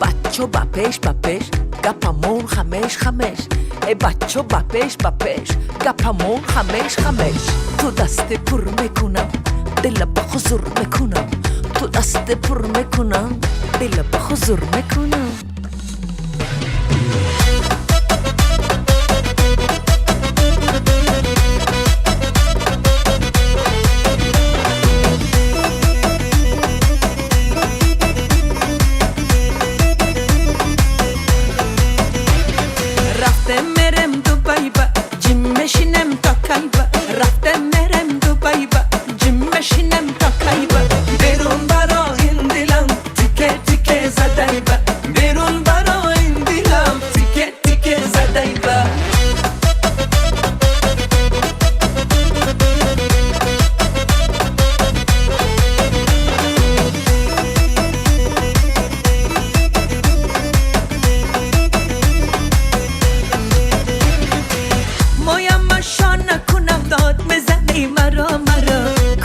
بچه بپش گپمون خمش ای بچه بپش گپمون خمش تو دست پر میکنم دل بخزر میکنم تو دست پر میکنم دل بخزر میکنم رفته میرم دبی با جیم میشینم تا کی با رفته میرم دبی با جیم میشینم تا کی با بیرون برا این دلم تیکه تیکه زده با بیرون برا این دلم تیکه تیکه زده با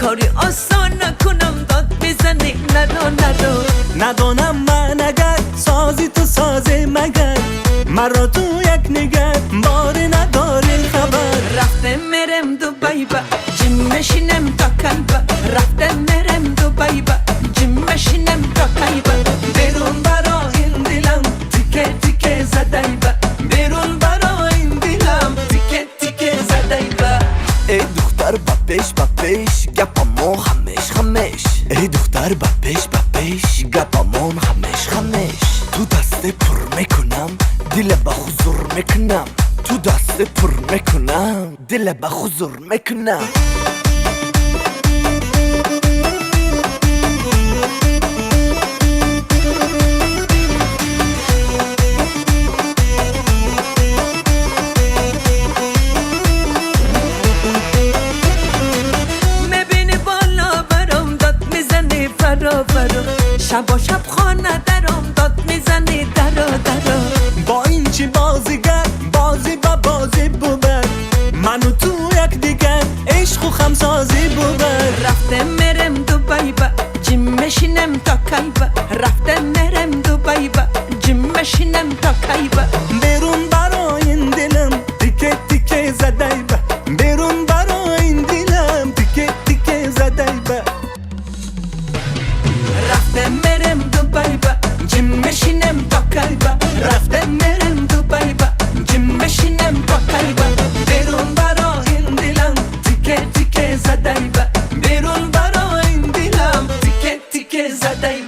کاری آسان نکنم داد بزنی ندو ندانم من اگر سازی تو سازه مگر مرا تو یک نگر باری نداری خبر رفته میرم دبی با جیم میشینم تا کی با رفته میرم دبی با جیم میشینم تا کی با بیرون برا این دلم تیکه تیکه زده با بیرون برا این دلم تیکه تیکه زده با ای دختر بپش گپمون خمش ای دختر بپش گپمون خمش تو دست پر میکنم دل بخزر میکنم تو دست پر میکنم دل بخزر میکنم شب خانه درام داد میزنی درا با این چی بازیگر بازی با بازی ببر منو تو یک دیگر عشق و خمسازی ببر رفته میرم دبی با جیم میشینم تا کی با رفته میرم دبی با جیم میشینم تا کی با بیرون برا این دلم تیکه تیکه زده با بیرون برا این دلم تیکه تیکه زده با رفته میرم دبی با جیم میشینم تا کی با رفته میرم دبی با جیم میشینم تا کی با بیرون برا این دلم تیکه تیکه زده با بیرون برا این دلم تیکه تیکه زده